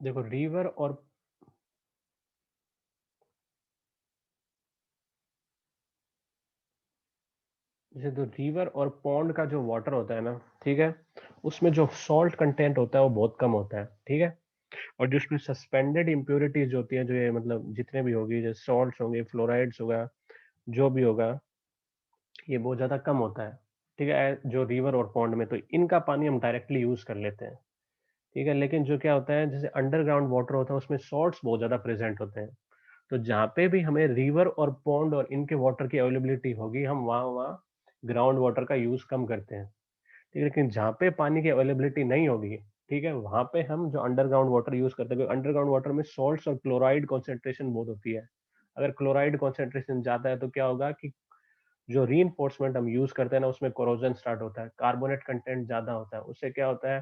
देखो रिवर और जैसे तो रिवर और पॉन्ड का जो वाटर होता है ना, ठीक है, उसमें जो सॉल्ट कंटेंट होता है वो बहुत कम होता है, ठीक है। और जो उसमें सस्पेंडेड इम्प्योरिटीज होती हैं, जो ये मतलब जितने भी होगी, जैसे सॉल्ट्स होंगे, फ्लोराइड्स होगा, जो भी होगा, ये बहुत ज्यादा कम होता है, ठीक है, जो रिवर और पॉन्ड में। तो इनका पानी हम डायरेक्टली यूज कर लेते हैं, ठीक है। लेकिन जो क्या होता है, जैसे अंडरग्राउंड वाटर होता है, उसमें सॉल्ट्स बहुत ज्यादा प्रेजेंट होते हैं। तो जहाँ पे भी हमें रिवर और पॉन्ड और इनके वाटर की अवेलेबिलिटी होगी, हम वहाँ वहाँ ग्राउंड वाटर का यूज कम करते हैं, ठीक है। लेकिन जहाँ पे पानी की अवेलेबिलिटी नहीं होगी, ठीक है, वहाँ पे हम जो अंडरग्राउंड वाटर यूज करते हैं, क्योंकि अंडरग्राउंड वाटर में सॉल्ट्स और क्लोराइड कॉन्सेंट्रेशन बहुत होती है। अगर क्लोराइड कॉन्सेंट्रेशन ज्यादा है तो क्या होगा कि जो रीइंफोर्समेंट हम यूज करते हैं ना, उसमें कोरोजन स्टार्ट होता है, कार्बोनेट कंटेंट ज्यादा होता है, उससे क्या होता है,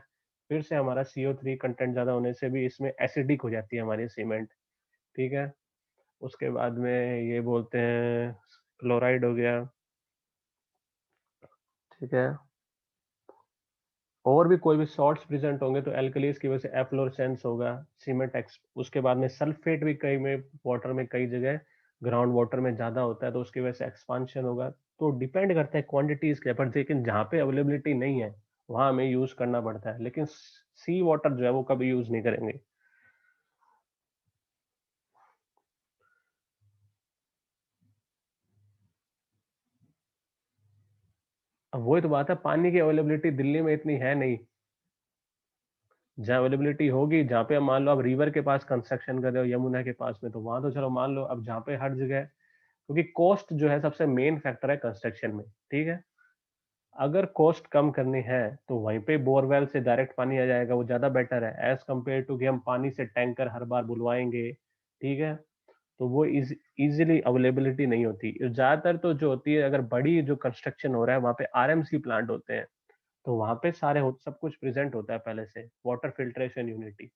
फिर से हमारा CO3 कंटेंट ज्यादा होने से भी इसमें एसिडिक हो जाती है हमारी सीमेंट, ठीक है। उसके बाद में ये बोलते हैं क्लोराइड हो गया, ठीक है। और भी कोई भी सॉल्ट्स प्रेजेंट होंगे तो एल्कलीज की वजह से एफ्लोरेसेंस होगा, सीमेंट एक्स। उसके बाद में सल्फेट भी कई में वाटर में कई जगह ग्राउंड वाटर में ज्यादा होता है, तो उसकी वजह से एक्सपांशन होगा। तो डिपेंड करता है क्वांटिटीज के पर, लेकिन जहाँ पे अवेलेबिलिटी नहीं है वहां हमें यूज करना पड़ता है, लेकिन सी वाटर जो है वो कभी यूज नहीं करेंगे। अब वही तो बात है, पानी की अवेलेबिलिटी दिल्ली में इतनी है नहीं। जहाँ अवेलेबिलिटी होगी, जहाँ पे मान लो आप रिवर के पास कंस्ट्रक्शन कर रहे हो, यमुना के पास में, तो वहां तो चलो मान लो। अब जहाँ पे हर जगह, क्योंकि कॉस्ट जो है सबसे मेन फैक्टर है कंस्ट्रक्शन में, ठीक है। अगर कॉस्ट कम करनी है तो वहीं पे बोरवेल से डायरेक्ट पानी आ जाएगा, वो ज्यादा बेटर है एज कम्पेयर टू कि हम पानी से टैंकर हर बार बुलवाएंगे, ठीक है। तो वो इजीली अवेलेबिलिटी नहीं होती ज्यादातर। तो जो होती है, अगर बड़ी जो कंस्ट्रक्शन हो रहा है वहाँ पे RMC प्लांट होते हैं, तो वहाँ पे सब कुछ प्रेजेंट होता है पहले से, वाटर फिल्ट्रेशन यूनिटी।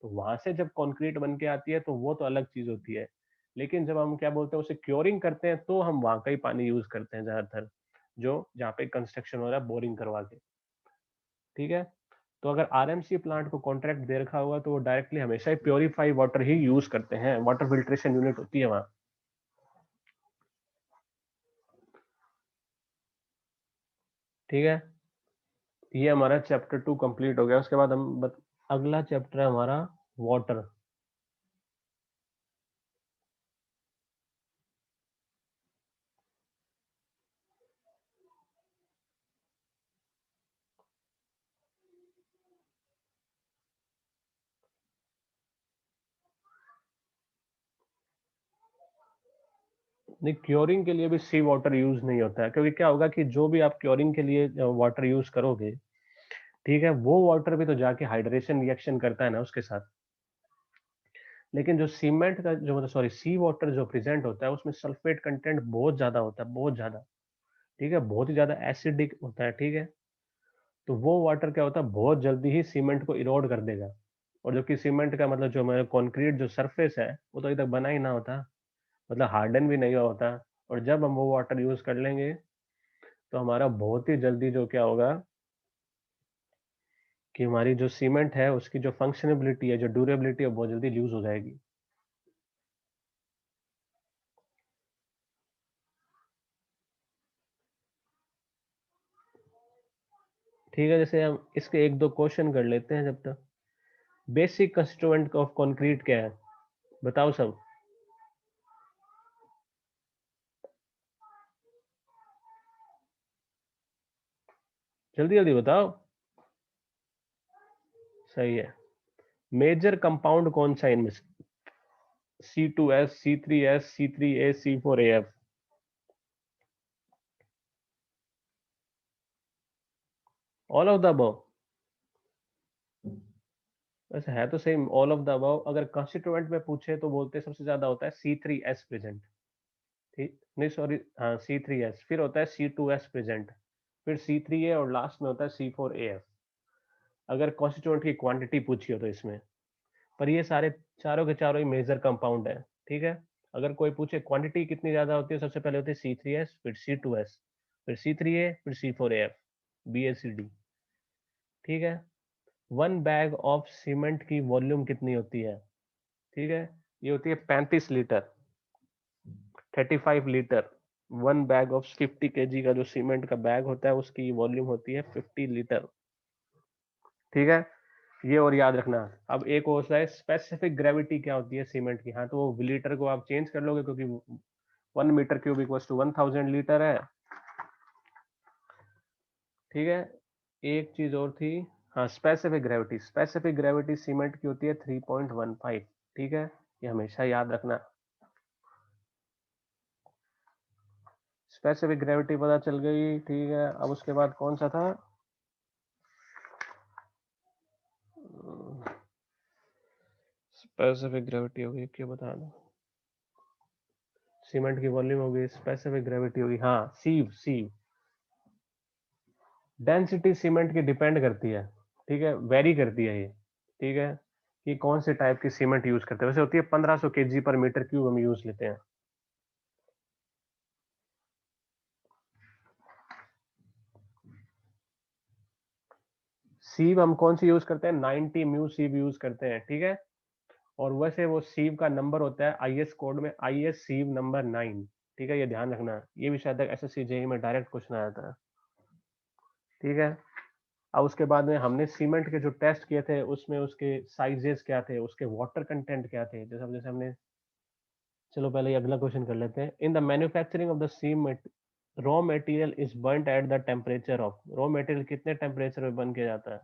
तो वहां से जब कंक्रीट बन के आती है तो वो तो अलग चीज होती है। लेकिन जब हम क्या बोलते हैं, उसे क्योरिंग करते हैं, तो हम वहाँ का ही पानी यूज करते हैं ज्यादातर, जो जहाँ पे कंस्ट्रक्शन हो रहा है बोरिंग करवा के, ठीक है। तो अगर RMC प्लांट को कॉन्ट्रैक्ट दे रखा होगा तो वो डायरेक्टली हमेशा ही प्योरीफाई वाटर ही यूज करते हैं, वाटर फिल्ट्रेशन यूनिट होती है वहाँ, ठीक है। ये हमारा चैप्टर 2 कंप्लीट हो गया। उसके बाद अगला चैप्टर है हमारा वाटर। नहीं, क्योरिंग के लिए भी सी वाटर यूज नहीं होता है, क्योंकि क्या होगा कि जो भी आप क्योरिंग के लिए वाटर यूज करोगे, ठीक है, वो वाटर भी तो जाके हाइड्रेशन रिएक्शन करता है ना उसके साथ। लेकिन जो सीमेंट का जो मतलब सॉरी सी वाटर जो प्रेजेंट होता है, उसमें सल्फेट कंटेंट बहुत ज्यादा होता है, बहुत ज्यादा, ठीक है, बहुत ही ज्यादा एसिडिक होता है, ठीक है। तो वो वाटर क्या होता है, बहुत जल्दी ही सीमेंट को इरोड कर देगा। और जबकि सीमेंट का मतलब जो हमारा कंक्रीट जो सरफेस है वो तो अभी तक बना ही ना होता, मतलब हार्डन भी नहीं हुआ होता। और जब हम वो वाटर यूज कर लेंगे तो हमारा बहुत ही जल्दी जो क्या होगा कि हमारी जो सीमेंट है उसकी जो फंक्शनेबिलिटी है, जो ड्यूरेबिलिटी है, बहुत जल्दी लूज हो जाएगी। ठीक है, जैसे हम इसके एक दो क्वेश्चन कर लेते हैं जब तक। बेसिक कंस्टिट्यूएंट ऑफ कंक्रीट क्या है, बताओ सब, जल्दी जल्दी बताओ। सही है। मेजर कंपाउंड कौन सा है इनमें से? C2S, C3S, C3A, C4AF। All of the above. वैसे है तो same all of the above. अगर कंस्टिट्यूएंट में पूछे तो बोलते हैं सबसे ज्यादा होता है C3S प्रेजेंट, ठीक नहीं सॉरी, हाँ C3S, फिर होता है C2S प्रेजेंट, फिर C3A, और लास्ट में होता है C4AF, अगर कॉन्स्टिट्यूएंट की क्वांटिटी पूछी हो तो इसमें। पर ये सारे चारों के चारों ही मेजर कंपाउंड है, ठीक है। अगर कोई पूछे क्वांटिटी कितनी ज्यादा होती है, सबसे पहले होती है C3S, फिर C2S, फिर C3A, फिर C4AF, BACD, ठीक है। 1 बैग ऑफ सीमेंट की वॉल्यूम कितनी होती है? ठीक है, ये होती है 35 litre, 35 litre. 1 bag of 50 KG का जो सीमेंट का बैग होता है उसकी वॉल्यूम होती है 50 लीटर। ठीक है, ये और याद रखना। अब एक होता है स्पेसिफिक ग्रेविटी क्या होती है सीमेंट की। हाँ, तो वो लीटर को आप चेंज कर लोगे क्योंकि 1 metre cube equals to 1000 litre है। ठीक है, एक चीज और थी, हाँ, स्पेसिफिक ग्रेविटी सीमेंट की होती है 3.15। ठीक है, ये हमेशा याद रखना। स्पेसिफिक ग्रेविटी पता चल गई। ठीक है, अब उसके बाद कौन सा था? स्पेसिफिक ग्रेविटी हो गई, क्या बता दो। सीमेंट की वॉल्यूम हो गई, स्पेसिफिक ग्रेविटी होगी, हाँ, सीव डेंसिटी सीमेंट की डिपेंड करती है। ठीक है, वेरी करती है ये। ठीक है, कि कौन से टाइप की सीमेंट यूज करते हैं। वैसे होती है 1500 केजी पर मीटर क्यूब हम यूज लेते हैं। सीव हम कौन सी यूज करते हैं? 90 म्यू सीव यूज करते हैं। ठीक है, और वैसे वो सीव का नंबर होता है आईएस कोड में आईएस सीव नंबर 9। ठीक है, ये ध्यान रखना, ये भी शायद एसएससी जेई में डायरेक्ट क्वेश्चन आया था। ठीक है, अब उसके बाद में हमने सीमेंट के जो टेस्ट किए थे उसमें उसके साइजेस क्या थे, उसके वाटर कंटेंट क्या थे, जैसे जैसे हमने। चलो पहले ये अगला क्वेश्चन कर लेते हैं। In the manufacturing of the cement raw material is burned at the temperature of. Raw material कितने टेम्परेचर में बर्न किया जाता है?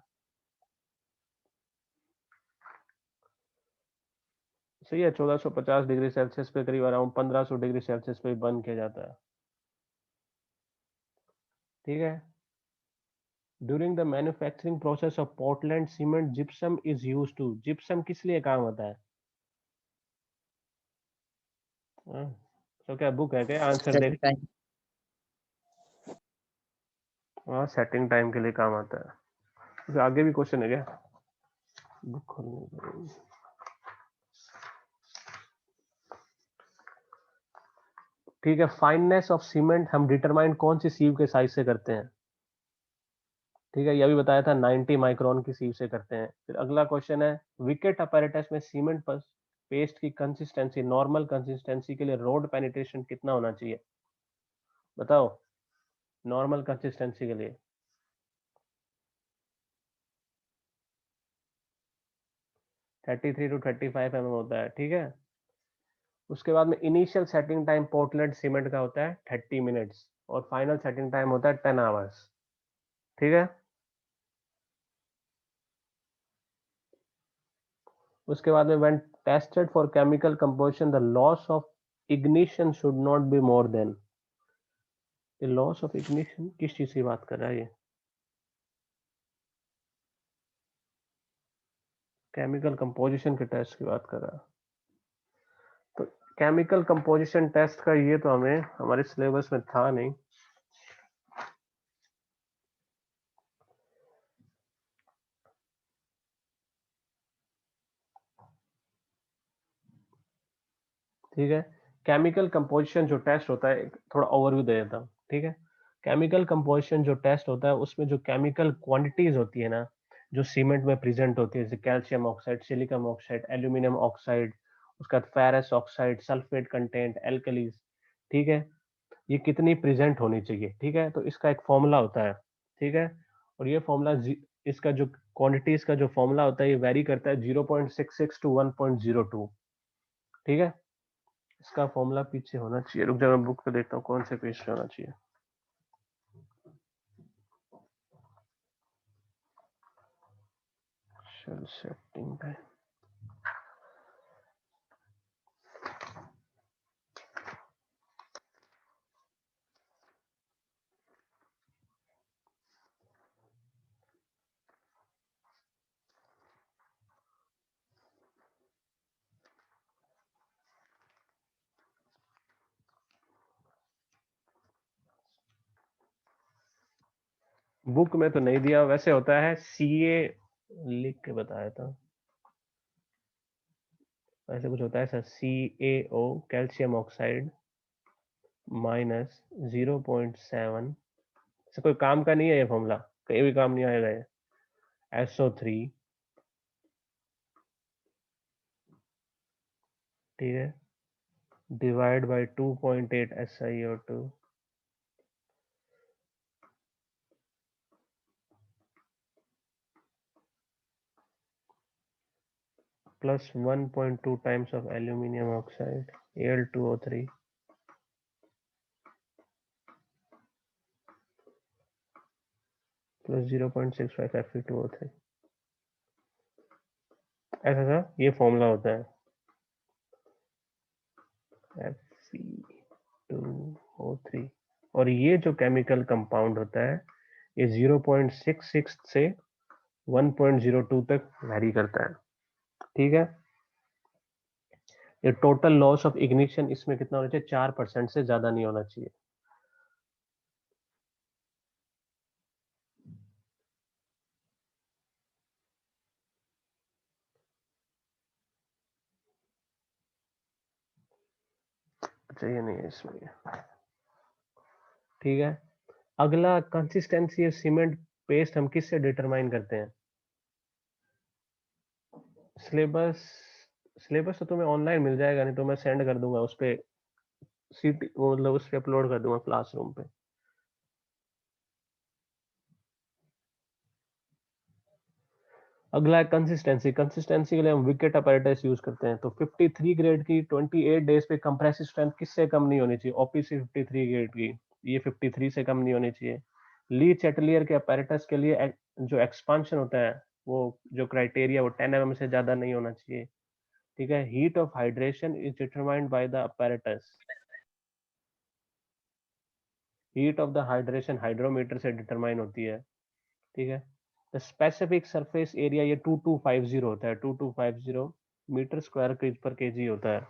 सही है, 1450 डिग्री सेल्सियस पे, करीब अराउंड 1500 डिग्री सेल्सियस पे बर्न किया जाता है। ठीक है, during the manufacturing process of Portland cement gypsum is use to. Gypsum किस लिए काम होता है? हाँ, तो क्या बुक है क्या? आंसर सेटिंग देख। टाइम। हाँ, सेटिंग टाइम के लिए काम आता है। तो आगे भी क्वेश्चन है क्या? बुक खोलनी पड़ेगी। ठीक है, फाइननेस ऑफ सीमेंट हम डिटरमाइन कौन सी सीव के साइज से करते हैं? ठीक है, ये भी बताया था 90 माइक्रोन की सीव से करते हैं। फिर अगला क्वेश्चन है, विकेट अपैरेटस में सीमेंट पेस्ट की कंसिस्टेंसी, नॉर्मल कंसिस्टेंसी के लिए रोड पेनिट्रेशन कितना होना चाहिए? बताओ, नॉर्मल कंसिस्टेंसी के लिए। 33 to 35 mm होता है। ठीक है, उसके बाद में initial setting time Portland cement का होता है 30 मिनट्स, और फाइनल सेटिंग टाइम होता है 10 आवर्स। ठीक है, उसके बाद में when tested for chemical composition the loss of ignition should not be more than. Loss of ignition किस चीज की बात कर रहा है ये? केमिकल कंपोजिशन के टेस्ट की बात कर रहा है। तो केमिकल कंपोजिशन टेस्ट का ये तो हमें हमारे सिलेबस में था नहीं। ठीक है, केमिकल कंपोजिशन जो टेस्ट होता है, थोड़ा ओवरव्यू दे देता हूँ। ठीक है, केमिकल कंपोजिशन जो टेस्ट होता है उसमें जो केमिकल क्वांटिटीज होती है ना, जो सीमेंट में प्रेजेंट होती है, जैसे calcium oxide, silicon oxide, aluminium oxide, उसका ferrous oxide, sulphate content, alkalis. ठीक है, ये कितनी प्रेजेंट होनी चाहिए। ठीक है, तो इसका एक फॉर्मूला होता है। ठीक है, और ये फॉर्मूला, इसका जो क्वांटिटीज का जो फॉर्मूला होता है ये वेरी करता है 0.66 to 1.02। ठीक है, इसका फॉर्मूला पीछे होना चाहिए, रुक जा मैं बुक पे देखता हूँ कौन से पेज पे होना चाहिए। शेल सेटिंग पे। बुक में तो नहीं दिया, वैसे होता है सीए, लिख के बताया था, ऐसे कुछ होता है sir, CaO calcium oxide minus 0.7। कोई काम का नहीं है ये फॉर्मूला, कहीं भी काम नहीं आएगा ये। SO3, ठीक है, divide by 2.8 SiO2 plus 1.2 times of aluminum oxide Al2O3 plus 0.65 Fe2O3। ऐसा सा ये फॉर्मूला होता है Fe2O3। और ये जो केमिकल कंपाउंड होता है ये 0.66 से 1.02 तक वैरी करता है, ठीक है। ये टोटल लॉस ऑफ इग्निशन इसमें कितना होना चाहिए, 4% से ज्यादा नहीं होना चाहिए। अच्छा ये नहीं है इसमें, ठीक है। अगला कंसिस्टेंसी सीमेंट पेस्ट हम किससे डिटरमाइन करते हैं? सिलेबस, सिलेबस तो तुम्हें ऑनलाइन मिल जाएगा, नहीं तो मैं सेंड कर दूंगा उस पे, सीटी मतलब उस पे अपलोड कर दूंगा क्लासरूम पे। अगला है कंसिस्टेंसी। कंसिस्टेंसी के लिए हम विकेट अपैरेटस यूज करते हैं। तो 53 ग्रेड की 28 डेज पे कंप्रेसिव स्ट्रेंथ किससे कम नहीं होनी चाहिए? ओपीसी 53 ग्रेड की, ये 53 से कम नहीं होनी चाहिए। ली चैटलियर के अपैरेटस के लिए जो एक्सपांशन होता है वो जो क्राइटेरिया वो 10 mm से ज्यादा नहीं होना चाहिए, ठीक है। Heat of hydration is determined by the apparatus. Heat of the hydration hydrometer से डिटरमाइन होती है, ठीक है। द स्पेसिफिक सरफेस एरिया ये 2250 होता है, 2250 मीटर स्क्वायर पर केजी होता है।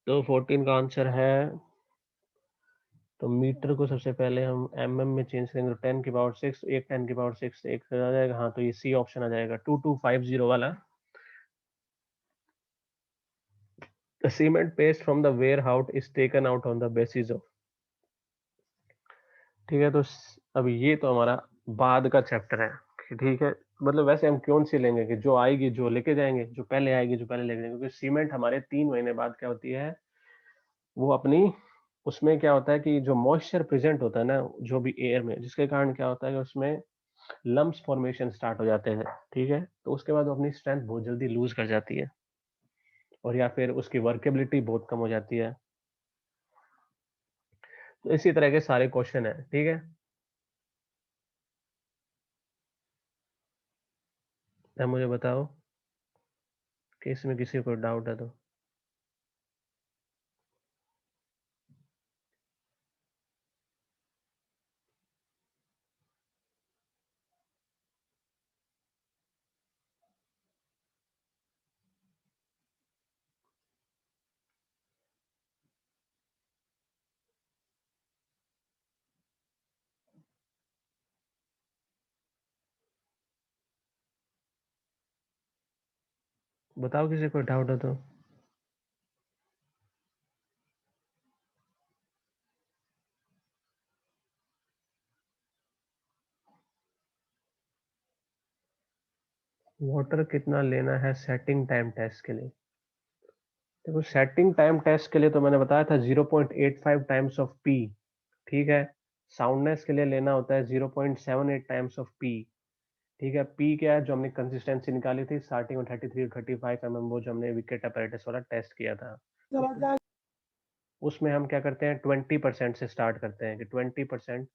तो 14 का आंसर है, तो मीटर को सबसे पहले हम एमएम में चेंज करेंगे तो 10⁶, एक 10⁶ एक आ जाएगा। हाँ तो ये सी ऑप्शन आ जाएगा 2250 वाला। The cement paste from the warehouse is taken out on the basis of, ठीक है। तो अब ये तो हमारा बाद का चैप्टर है, ठीक है। मतलब वैसे हम क्यों सी लेंगे कि जो आएगी जो लेके जाएंगे, जो पहले आएगी जो पहले लेके जाएंगे, क्योंकि सीमेंट हमारे 3 महीने बाद क्या होती है वो अपनी, उसमें क्या होता है कि जो मॉइस्चर प्रेजेंट होता है ना जो भी एयर में, जिसके कारण क्या होता है कि उसमें लम्स फॉर्मेशन स्टार्ट हो जाते हैं, ठीक है। तो उसके बाद वो अपनी स्ट्रेंथ बहुत जल्दी लूज कर जाती है, और या फिर उसकी वर्केबिलिटी बहुत कम हो जाती है। तो इसी तरह के सारे क्वेश्चन है, ठीक है। अब मुझे बताओ कि इसमें किसी को डाउट है तो। बताओ किसी को डाउट है तो। वाटर कितना लेना है सेटिंग टाइम टेस्ट के लिए? देखो सेटिंग टाइम टेस्ट के लिए तो मैंने बताया था 0.85 टाइम्स ऑफ पी, ठीक है। साउंडनेस के लिए लेना होता है 0.78 टाइम्स ऑफ पी, ठीक है। पी क्या है, जो हमने कंसिस्टेंसी निकाली थी स्टार्टिंग में 33 और 35 mm, वो जो हमने विकेट अपैरेटस वाला टेस्ट किया था, उसमें हम क्या करते हैं 20% से स्टार्ट करते हैं कि 20%।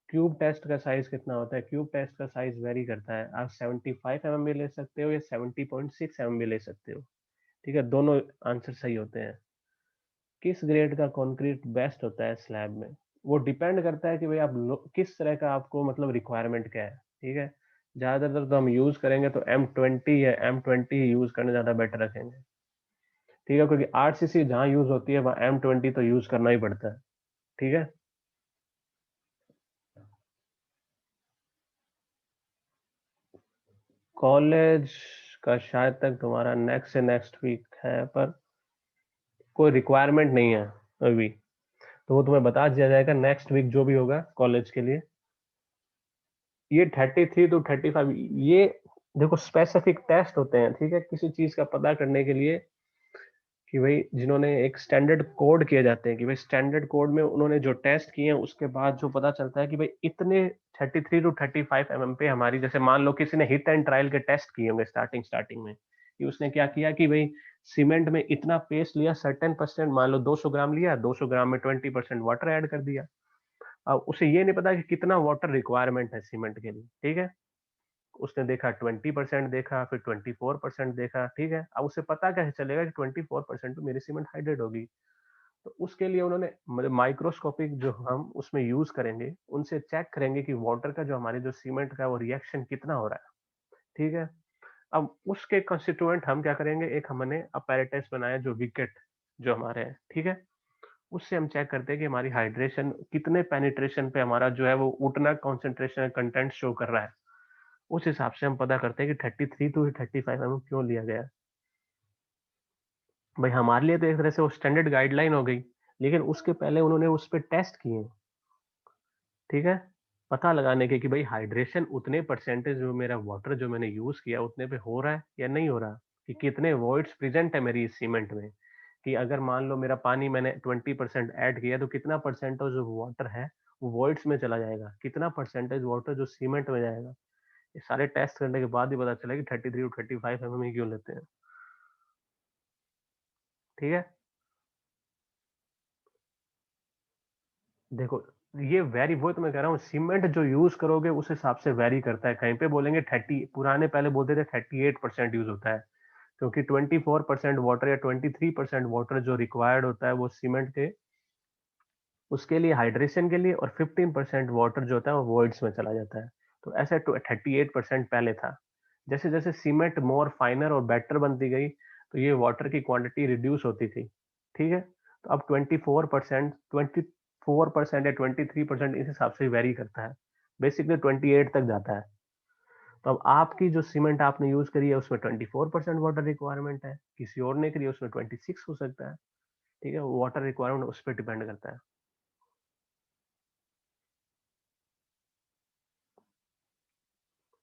क्यूब टेस्ट का साइज कितना होता है? क्यूब टेस्ट का साइज वेरी करता है, आप 75 mm भी ले सकते हो या 70.6 mm भी ले सकते हो, ठीक है। दोनों आंसर सही होते हैं। किस ग्रेड का कंक्रीट बेस्ट होता है स्लैब में? वो डिपेंड करता है कि भाई आप किस तरह का आपको मतलब रिक्वायरमेंट क्या है, ठीक है। ज्यादातर तो हम यूज करेंगे तो M20 या M20 यूज करना ज्यादा बेटर रखेंगे, ठीक है, क्योंकि आरसीसी जहाँ यूज होती है वहाँ M20 तो यूज करना ही पड़ता है, ठीक है। कॉलेज का शायद तक तुम्हारा नेक्स्ट से नेक्स्ट वीक है, पर कोई रिक्वायरमेंट नहीं है अभी, तो वो तुम्हें बता दिया जाएगा नेक्स्ट वीक जो भी होगा कॉलेज के लिए। ये 33 to 35, ये देखो स्पेसिफिक टेस्ट होते हैं, ठीक है, किसी चीज का पता करने के लिए कि भाई जिन्होंने एक स्टैंडर्ड कोड किए जाते हैं कि भाई स्टैंडर्ड कोड में उन्होंने जो टेस्ट किए हैं उसके बाद जो पता चलता है कि भाई इतने 33 to 35 mm पे हमारी, जैसे मान लो किसी ने हिट एंड ट्रायल के टेस्ट किए होंगे स्टार्टिंग में, कि उसने क्या किया कि भाई सीमेंट में इतना पेस्ट लिया, सर्टेन परसेंट, मान लो 200 ग्राम लिया, 200 ग्राम में 20% वाटर ऐड कर दिया। अब उसे ये नहीं पता कि कितना वाटर रिक्वायरमेंट है सीमेंट के लिए, ठीक है, उसने देखा 20% देखा, फिर 24% देखा, ठीक है, अब उसे पता कैसे चलेगा कि 24% तो मेरी सीमेंट हाइड्रेट होगी। तो उसके लिए उन्होंने मतलब माइक्रोस्कोपिक जो हम उसमें यूज करेंगे, उनसे चेक करेंगे कि वाटर का जो हमारे जो सीमेंट का वो रिएक्शन कितना हो रहा है, ठीक है। अब उसके कंस्टिट्यूएंट हम क्या करेंगे, एक हमने अपैरेटस बनाया जो विकेट जो हमारे हैं, ठीक है, उससे हम चेक करते हैं कि हमारी हाइड्रेशन कितने पेनिट्रेशन पे हमारा जो है वो उतना कॉन्सेंट्रेशन कंटेंट शो कर रहा है। उस हिसाब से हम पता करते हैं कि 33 टू 35 mm क्यों लिया गया। भाई हमारे लिए तो एक तरह से वो स्टैंडर्ड गाइडलाइन हो गई, लेकिन उसके पहले उन्होंने उस पर टेस्ट किए, ठीक है, पता लगाने के कि भाई हाइड्रेशन उतने परसेंटेज जो मेरा वाटर जो मैंने यूज किया उतने पे हो रहा है या नहीं हो रहा, कि कितने वॉइड्स प्रेजेंट है मेरी इस सीमेंट में, कि अगर मान लो मेरा पानी मैंने 20% ऐड किया तो कितना परसेंटेज जो वाटर है वो वॉइड्स में चला जाएगा, कितना परसेंटेज वाटर जो सीमेंट में जाएगा। ये सारे टेस्ट करने के बाद ही पता चला कि 33 और 35 mm ही क्यों लेते हैं, ठीक है। देखो ये वेरी, वो तो मैं कह रहा हूँ सीमेंट जो यूज करोगे उस हिसाब से वेरी करता है, कहीं पे बोलेंगे 30, पुराने पहले बोलते थे 38% यूज होता है, क्योंकि 24% वाटर या 23% वाटर जो रिक्वायर्ड होता है वो सीमेंट के उसके लिए हाइड्रेशन के लिए, और 15% वाटर जो होता है वो वॉइड्स में चला जाता है। तो ऐसे 38% पहले था। जैसे जैसे सीमेंट मोर फाइनर और बेटर बनती गई तो ये वाटर की क्वांटिटी रिड्यूस होती थी, ठीक है। तो अब 24% या 23% इस हिसाब से वेरी करता है, बेसिकली 28 तक जाता है। तो अब आपकी जो सीमेंट आपने यूज करी है उसमें 24% वाटर रिक्वायरमेंट है, किसी और ने करी है उसमें 26 हो सकता है, ठीक है, वाटर रिक्वायरमेंट उस पर डिपेंड करता है।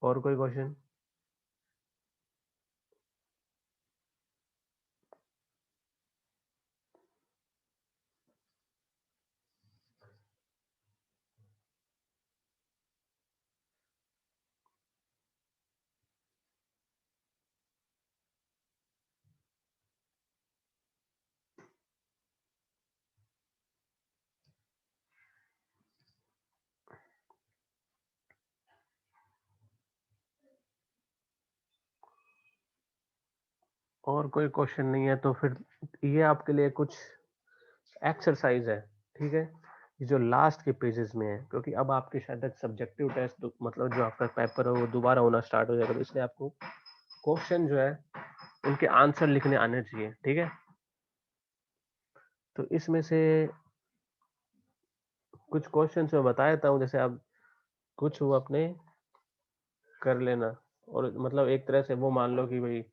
और कोई क्वेश्चन? और कोई क्वेश्चन नहीं है तो फिर ये आपके लिए कुछ एक्सरसाइज है, ठीक है, ये जो लास्ट के पेजेस में है, क्योंकि अब आपके शायद सब्जेक्टिव टेस्ट मतलब जो आपका पेपर है वो दोबारा होना स्टार्ट हो जाएगा, तो इसलिए आपको क्वेश्चन जो है उनके आंसर लिखने आने चाहिए, ठीक है। तो इसमें से कुछ क्वेश्चन मैं बता देता हूँ, जैसे आप कुछ वो अपने कर लेना, और मतलब एक तरह से वो मान लो कि भाई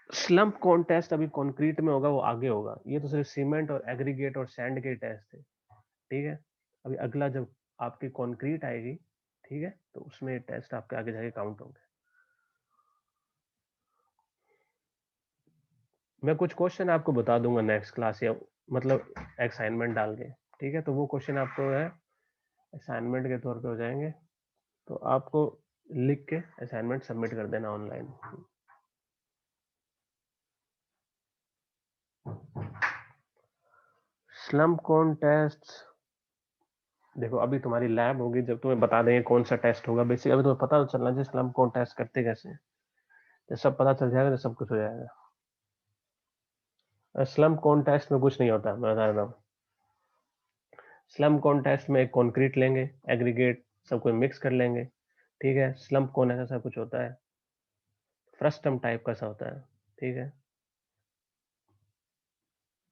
स्लम्प कॉन्टेस्ट अभी कंक्रीट में होगा, वो आगे होगा, ये तो सिर्फ सीमेंट और एग्रीगेट और सैंड के टेस्ट थे, ठीक है। अभी अगला जब आपकी कंक्रीट आएगी, ठीक है, तो उसमें टेस्ट आपके आगे जाके काउंट होंगे। मैं कुछ क्वेश्चन आपको बता दूंगा नेक्स्ट क्लास, या मतलब असाइनमेंट डाल के, ठीक है, तो वो क्वेश्चन आपको है असाइनमेंट के तौर पे हो जाएंगे, तो आपको लिख के असाइनमेंट सबमिट कर देना ऑनलाइन। स्लम्प कौन टेस्ट, देखो अभी तुम्हारी लैब होगी जब तुम्हें बता देंगे कौन सा टेस्ट होगा, बेसिक अभी तुम्हें पता तो चलना चाहिए स्लम्प कौन टेस्ट करते कैसे, जब सब पता चल जाएगा तो सब कुछ हो जाएगा। स्लम्प कौन टेस्ट में कुछ नहीं होता, मैं बता रहा हूँ। स्लम्प कौन टेस्ट में एक कंक्रीट लेंगे, एग्रीगेट सबको मिक्स कर लेंगे, ठीक है, स्लम्प कौन ऐसा कुछ होता है, फ्रस्टम टाइप का सा होता है, ठीक है,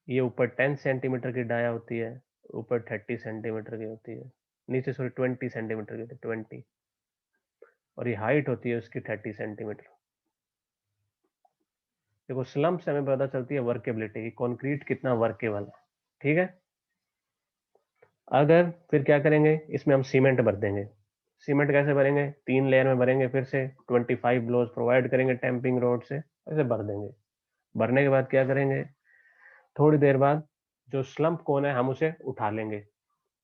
ये ऊपर 10 सेंटीमीटर की डाया होती है, ऊपर 30 सेंटीमीटर की होती है, नीचे सॉरी 20 सेंटीमीटर की होती है, 20, और ये हाइट होती है उसकी 30 सेंटीमीटर। देखो स्लम्प से हमें पता चलती है वर्केबिलिटी की, कंक्रीट कितना वर्केबल है, ठीक है। अगर फिर क्या करेंगे, इसमें हम सीमेंट भर देंगे, सीमेंट कैसे भरेंगे, 3 लेयर में भरेंगे, फिर से 25 ब्लोज प्रोवाइड करेंगे टैंपिंग रोड से, ऐसे भर देंगे। भरने के बाद क्या करेंगे, थोड़ी देर बाद जो स्लम्प कोन है हम उसे उठा लेंगे।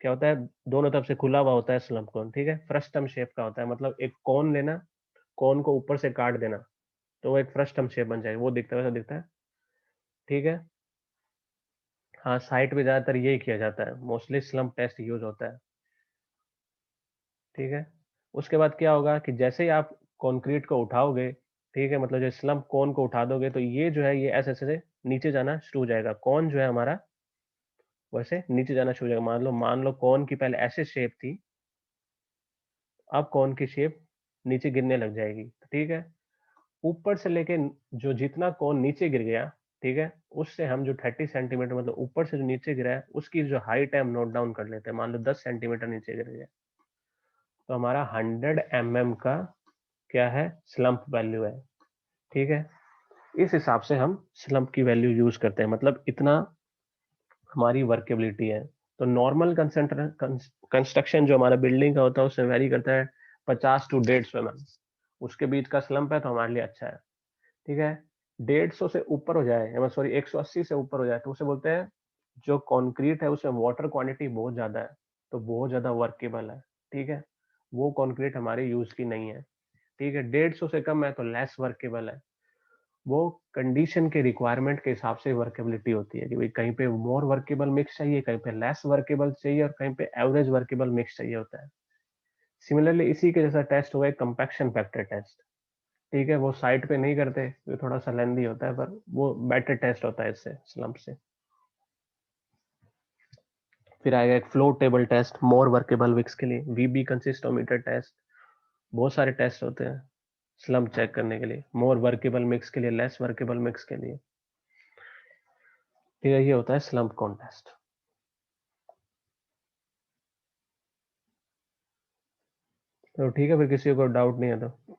क्या होता है, दोनों तरफ से खुला हुआ होता है स्लम्प कोन, ठीक है, फ्रस्टम शेप का होता है, मतलब एक कोन लेना, कोन को ऊपर से काट देना, तो वो एक फ्रस्टम शेप बन जाएगा, वो दिखता है, वैसा दिखता है, ठीक है। हाँ, साइट पे ज्यादातर यही किया जाता है, मोस्टली स्लम्प टेस्ट यूज होता है, ठीक है। उसके बाद क्या होगा कि जैसे ही आप कंक्रीट को उठाओगे, ठीक है, मतलब जो स्लम्प कोन को उठा दोगे, तो ये जो है ये ऐसे ऐसे से नीचे जाना शुरू हो जाएगा, कौन जो है हमारा वैसे नीचे जाना शुरू हो जाएगा। मान लो कौन की पहले ऐसे शेप थी, अब कौन की शेप नीचे गिरने लग जाएगी, ठीक है। ऊपर से लेके जो जितना कौन नीचे गिर गया, ठीक है, उससे हम जो 30 सेंटीमीटर, मतलब ऊपर से जो नीचे गिरा है उसकी जो हाइट है हम नोट डाउन कर लेते हैं। मान लो 10 सेंटीमीटर नीचे गिर गया, तो हमारा 100 mm का क्या है, स्लम्प वैल्यू है, ठीक है। इस हिसाब से हम स्लम्प की वैल्यू यूज करते हैं, मतलब इतना हमारी वर्केबिलिटी है। तो नॉर्मल कंस्ट्रक्शन जो हमारा बिल्डिंग का होता है उसमें वेरी करता है 50 to 150 mm, उसके बीच का स्लम्प है तो हमारे लिए अच्छा है, ठीक है। 150 से ऊपर हो जाए, या सॉरी 180 से ऊपर हो जाए, तो उसे बोलते हैं जो कंक्रीट है उसमें वाटर क्वांटिटी बहुत ज्यादा है, तो बहुत ज्यादा वर्केबल है, ठीक है, वो कंक्रीट हमारे यूज की नहीं है, ठीक है। 150 से कम है तो लेस वर्केबल है, वो कंडीशन के रिक्वायरमेंट के हिसाब से वर्केबिलिटी होती है कि भाई कहीं पे मोर वर्केबल मिक्स चाहिए, कहीं पे लेस वर्केबल चाहिए, और कहीं पे एवरेज वर्केबल मिक्स चाहिए होता है। सिमिलरली इसी के जैसा टेस्ट हुआ है कंपैक्शन फैक्टर टेस्ट, ठीक है, वो साइट पे नहीं करते, वो थोड़ा सा लेंदी होता है, पर वो बेटर टेस्ट होता है इससे, स्लम्प से। फिर आएगा एक फ्लो टेबल टेस्ट मोर वर्केबल मिक्स के लिए, वीबी कंसिस्टोमीटर टेस्ट, बहुत सारे टेस्ट होते हैं स्लम्प चेक करने के लिए, मोर वर्केबल मिक्स के लिए, लेस वर्केबल मिक्स के लिए, ठीक है। ये होता है स्लम्प कॉन्टेस्ट। तो ठीक है, फिर किसी को डाउट नहीं है तो